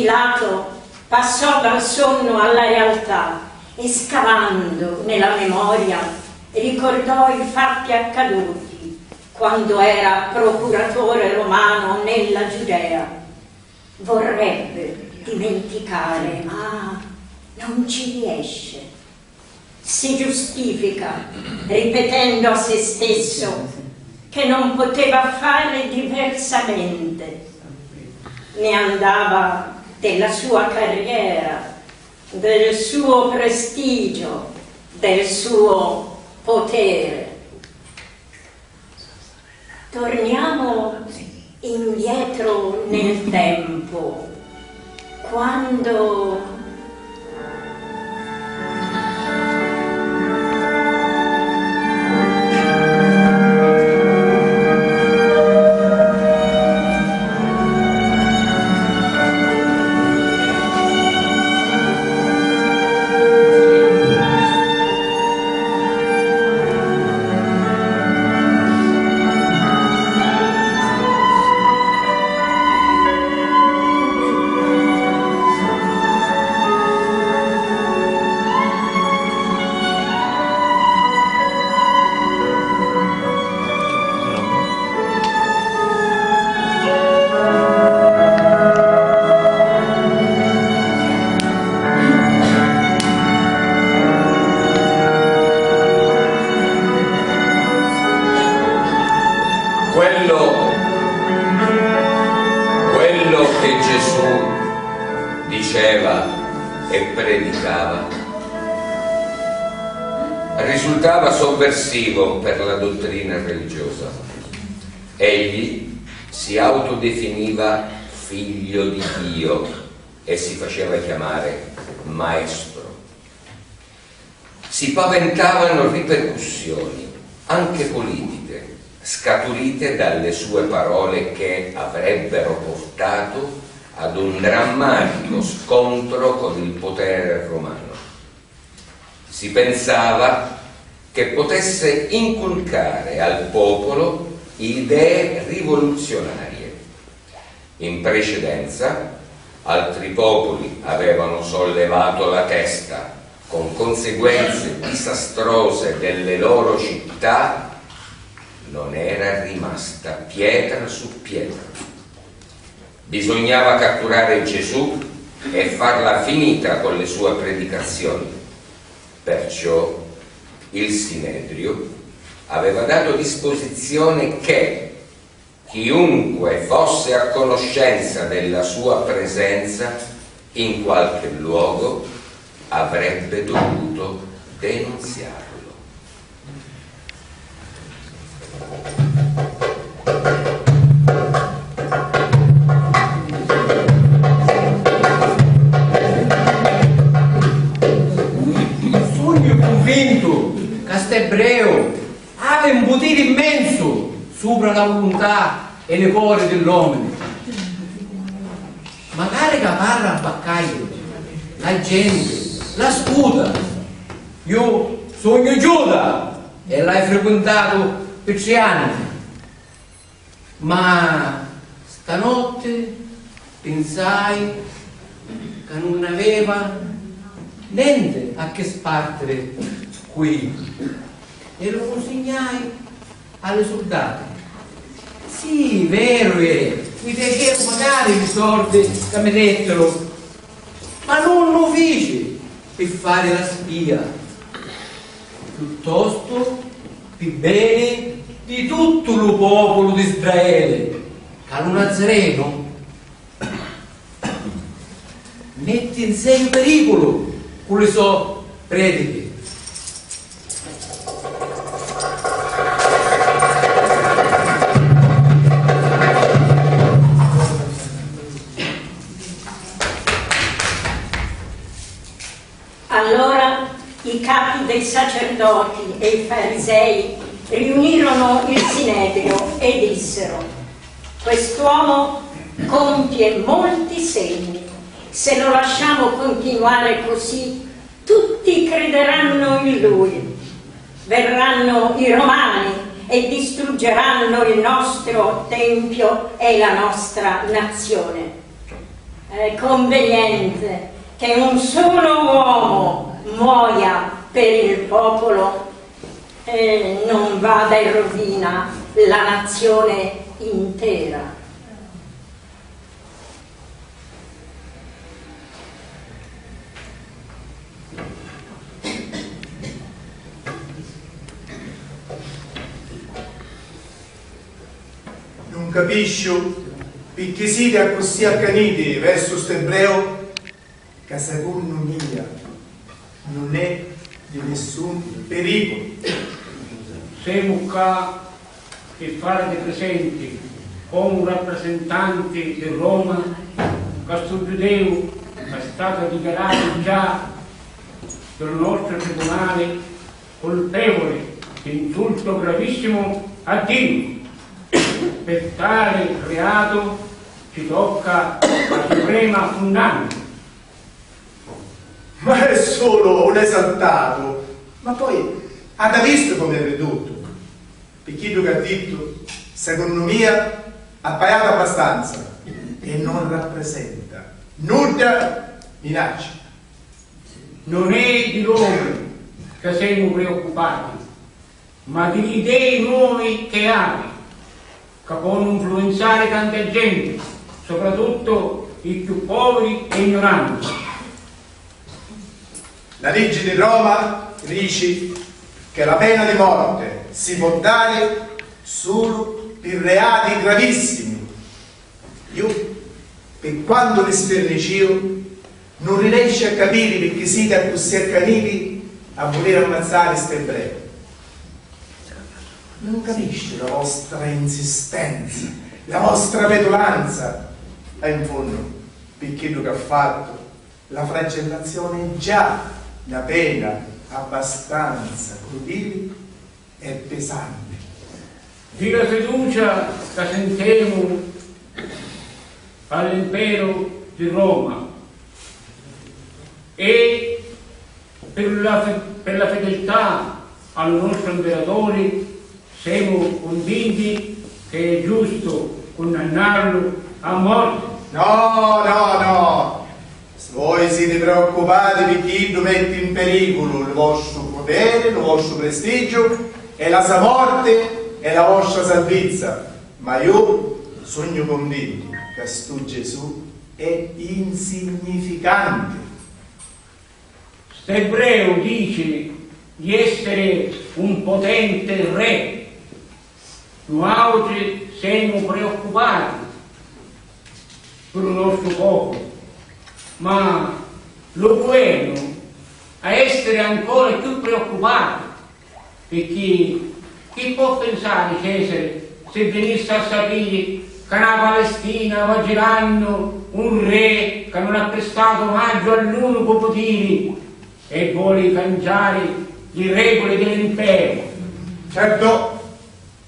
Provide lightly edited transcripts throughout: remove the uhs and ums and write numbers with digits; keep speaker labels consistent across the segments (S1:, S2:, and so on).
S1: Pilato passò dal sonno alla realtà e, scavando nella memoria, ricordò i fatti accaduti quando era procuratore romano nella Giudea. Vorrebbe dimenticare, ma non ci riesce. Si giustifica ripetendo a se stesso che non poteva fare diversamente. Ne andava della sua carriera, del suo prestigio, del suo potere. Torniamo indietro nel tempo, quando
S2: quello che Gesù diceva e predicava risultava sovversivo per la dottrina religiosa. Egli si autodefiniva figlio di Dio e si faceva chiamare maestro. Si paventavano ripercussioni anche politiche scaturite dalle sue parole che avrebbero portato ad un drammatico scontro con il potere romano. Si pensava che potesse inculcare al popolo idee rivoluzionarie. In precedenza, altri popoli avevano sollevato la testa con conseguenze disastrose delle loro città. Non era rimasta pietra su pietra. Bisognava catturare Gesù e farla finita con le sue predicazioni. Perciò il Sinedrio aveva dato disposizione che chiunque fosse a conoscenza della sua presenza in qualche luogo avrebbe dovuto denunziarlo.
S3: Sono convinto che questo ebreo ha un potere immenso sopra la volontà e le cuore dell'uomo. Magari che parla a baccaglio, la gente la scuda. Io sono Giuda e l'hai frequentato per 3 anni, ma stanotte pensai che non aveva niente a che spartere qui e lo consegnai alle soldati. Sì, vero è, mi piaceva magari i soldi che mi dettero, ma non lo fece per fare la spia, piuttosto per bene di tutto il popolo di Israele, che lo Nazareno mette in sé in pericolo con le sue prediche.
S1: Allora i capi dei sacerdoti e i farisei riunirono il Sinedrio e dissero: quest'uomo compie molti segni. Se lo lasciamo continuare così, tutti crederanno in lui. Verranno i Romani e distruggeranno il nostro tempio e la nostra nazione. conveniente che un solo uomo muoia per il popolo e non vada in rovina la nazione intera.
S4: Non capisco perché siete così accaniti verso st'ebreo che secondo mia non è di nessun pericolo.
S5: Siamo qua per farvi presenti come un rappresentante di Roma che questo giudeo è stato dichiarato già dal nostro tribunale colpevole di insulto gravissimo a Dio. Per tale reato ci tocca la suprema condanna.
S4: Ma è solo un esaltato, ma poi ha visto come è ridotto? Perché tu che ha detto, secondo me, ha pagato abbastanza e non rappresenta nulla minaccia.
S5: Non è di loro che siamo preoccupati, ma di idee nuove che hai, che possono influenzare tanta gente, soprattutto i più poveri e ignoranti.
S4: La legge di Roma dice che la pena di morte si può dare solo per reati gravissimi. Io, per quanto li sfernicio, non riesco a capire perché siete così accaniti a voler ammazzare questo ebreo. Non capisce la vostra insistenza, la vostra petulanza. E in fondo, perché quello che ha fatto, la flagellazione è già una pena abbastanza crudele e pesante.
S5: Di la fiducia che sentiamo all'impero di Roma e per la fedeltà al nostro imperatore siamo convinti che è giusto condannarlo a morte.
S4: No. Voi siete preoccupati perché lo mette in pericolo il vostro potere, il vostro prestigio e la sua morte e la vostra salvezza. Ma io sono convinto che questo Gesù è insignificante.
S5: St'ebreo dice di essere un potente re. Noi oggi siamo preoccupati per il nostro popolo, ma lo governo a essere ancora più preoccupato, perché chi può pensare, Cesare, se venisse a sapere che nella Palestina va girando un re che non ha prestato omaggio all'unico potere e vuole cambiare le regole dell'impero?
S4: Certo,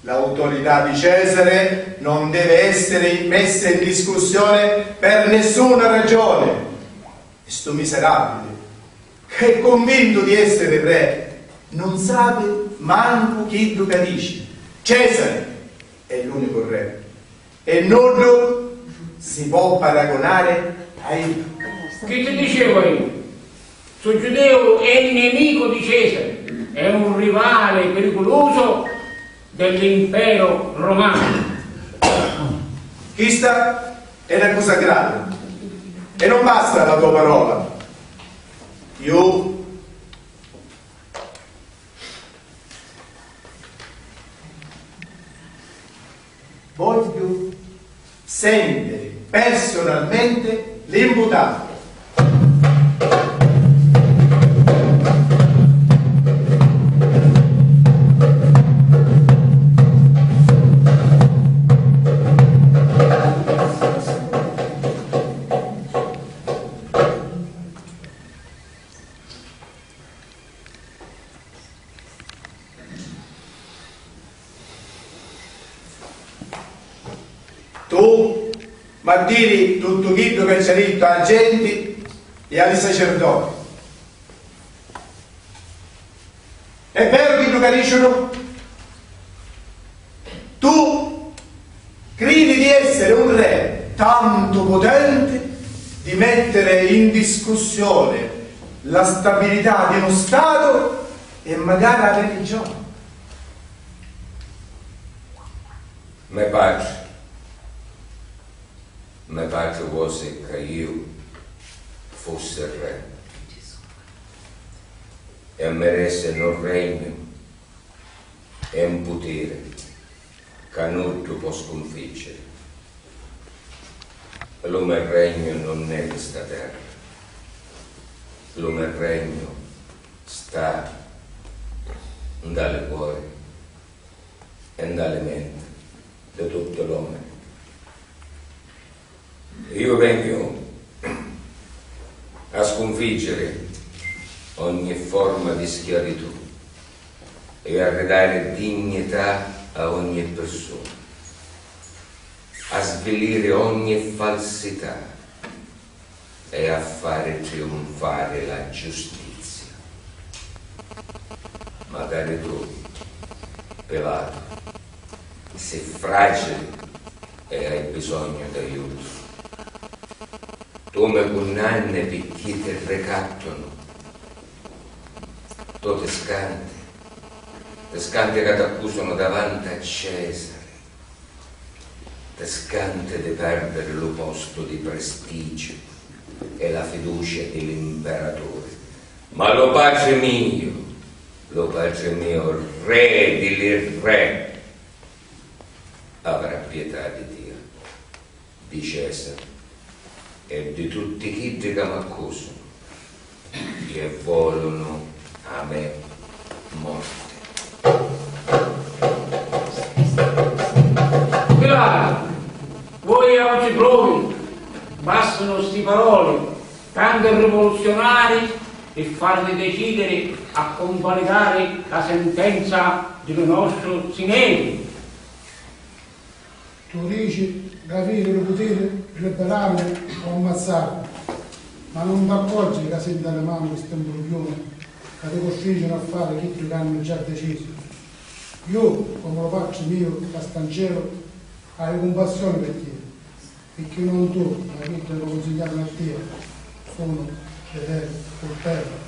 S4: l'autorità di Cesare non deve essere messa in discussione per nessuna ragione. Sto miserabile, che è convinto di essere re, non sa manco chi lo capisce. Cesare è l'unico re e non si può paragonare a lui.
S5: Che ti dicevo io? Sto giudeo è il nemico di Cesare, è un rivale pericoloso dell'impero romano.
S4: Questa è una cosa grave e non basta la tua parola. Io voglio sentire personalmente l'imputato. Tu, ma dire tutto quello che c'è detto alla gente e ai sacerdoti. È vero quello che dicono? Tu credi di essere un re tanto potente di mettere in discussione la stabilità di uno Stato e magari la religione.
S2: Mio padre vuole che io fossi re e meresse un regno e un potere che non può sconfiggere. Lo mio regno non è questa terra, lo mio regno sta dalle cuore e dalle menti di tutto l'uomo. Io vengo a sconfiggere ogni forma di schiavitù e a ridare dignità a ogni persona, a svelire ogni falsità e a fare trionfare la giustizia. Magari tu, Pilato, sei fragile e hai bisogno d'aiuto. Tu mi condanni perché ti ricattano. Tu ti scanti che ti accusano davanti a Cesare. Ti scanti di perdere lo posto di prestigio e la fiducia dell'imperatore. Ma lo Padre mio, re degli re, avrà pietà di Dio, di Cesare e di tutti chi che mi accusano e vogliono a me morte.
S5: Pilato, voi oggi provi, bastano sti parole, tanto rivoluzionari, e farli decidere a convalidare la sentenza del nostro Sinedrio.
S6: Tu dici capire il potere, liberarlo o ammazzarlo, ma non ti accorgi che senti alle mani questo imbroglione che ti costringono a fare chi ti hanno già deciso. Io, come lo faccio mio, Castancelo, hai compassione per te, perché non tu, ma chi te lo consigliato a te, sono per terra.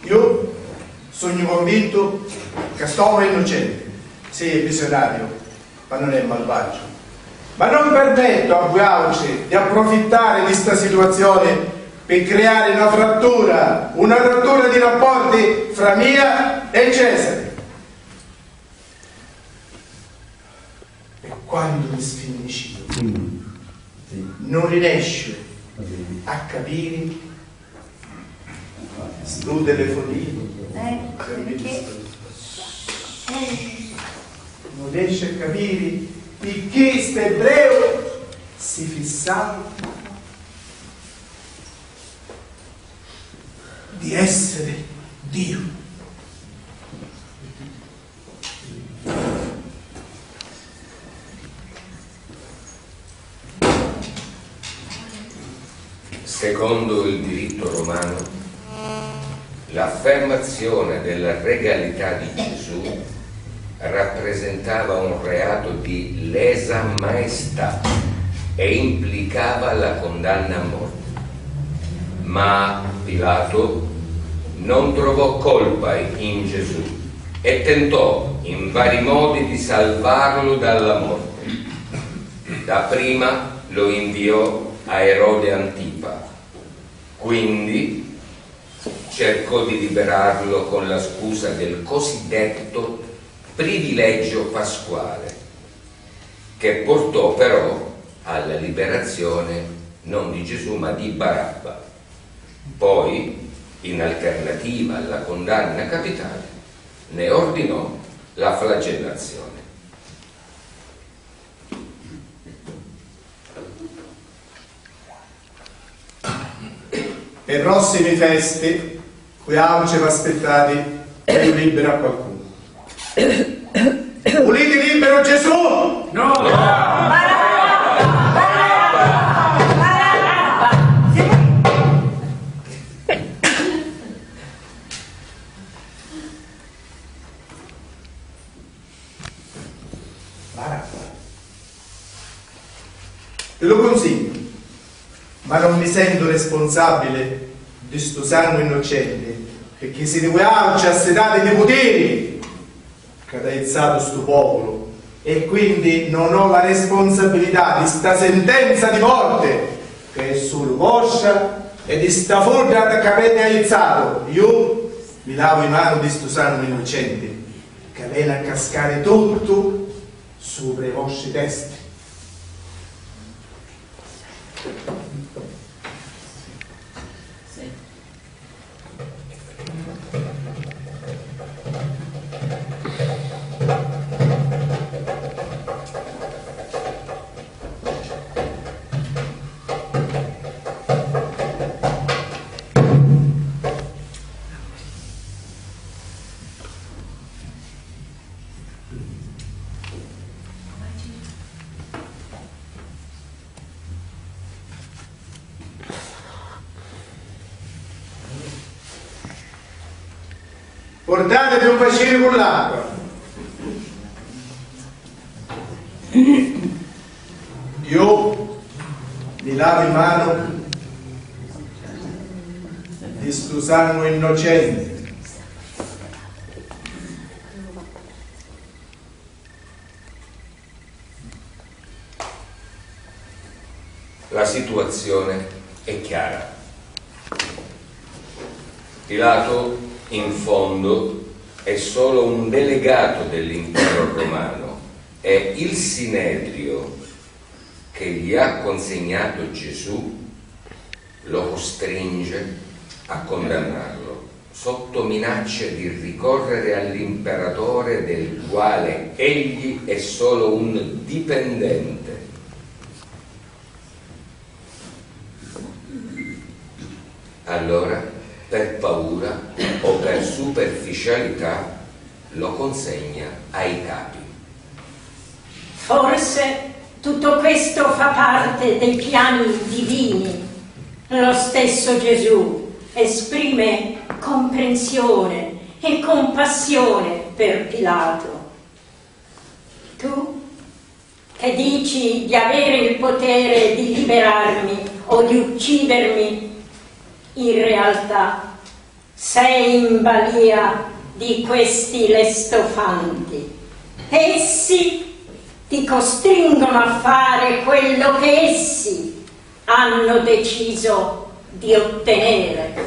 S4: Io sono convinto che sto innocente. Sì, è visionario, ma non è malvagio. Ma non permetto a Guauci di approfittare di questa situazione per creare una frattura di rapporti fra Mia e Cesare. E quando mi sfinisci, non riesci a capire sto telefonino.
S7: Perché?
S4: Non riesce a capire perché questo ebreo si fissava di essere Dio.
S2: Secondo il diritto romano, l'affermazione della regalità di Gesù rappresentava un reato di lesa maestà e implicava la condanna a morte. Ma Pilato non trovò colpa in Gesù e tentò in vari modi di salvarlo dalla morte. Dapprima lo inviò a Erode Antipa, quindi cercò di liberarlo con la scusa del cosiddetto privilegio pasquale, che portò però alla liberazione non di Gesù ma di Barabba. Poi, in alternativa alla condanna capitale, ne ordinò la flagellazione.
S4: Per prossime feste, qui oggi vi aspettate e libera qualcuno. Volete libero Gesù?
S5: No!
S4: te lo consiglio, ma non mi sento responsabile di sto sangue innocente, perché siete voi altri assetati di poteri che ha aizzato sto popolo, e quindi non ho la responsabilità di sta sentenza di morte che è solo vostra e di sta forna che avete aizzato. Io mi lavo in mano di sto sangue innocente che viene a cascare tutto sopra i vostri testi. Portatevi un bacino con l'acqua. Io mi lavo in mano di sto sangue innocente.
S2: La situazione è chiara. Pilato, in fondo, è solo un delegato dell'impero romano e il Sinedrio che gli ha consegnato Gesù lo costringe a condannarlo sotto minaccia di ricorrere all'imperatore del quale egli è solo un dipendente. Allora, per paura o per superficialità, lo consegna ai capi.
S1: Forse tutto questo fa parte dei piani divini. Lo stesso Gesù esprime comprensione e compassione per Pilato. Tu, che dici di avere il potere di liberarmi o di uccidermi, in realtà sei in balia di questi lestofanti. Essi ti costringono a fare quello che essi hanno deciso di ottenere.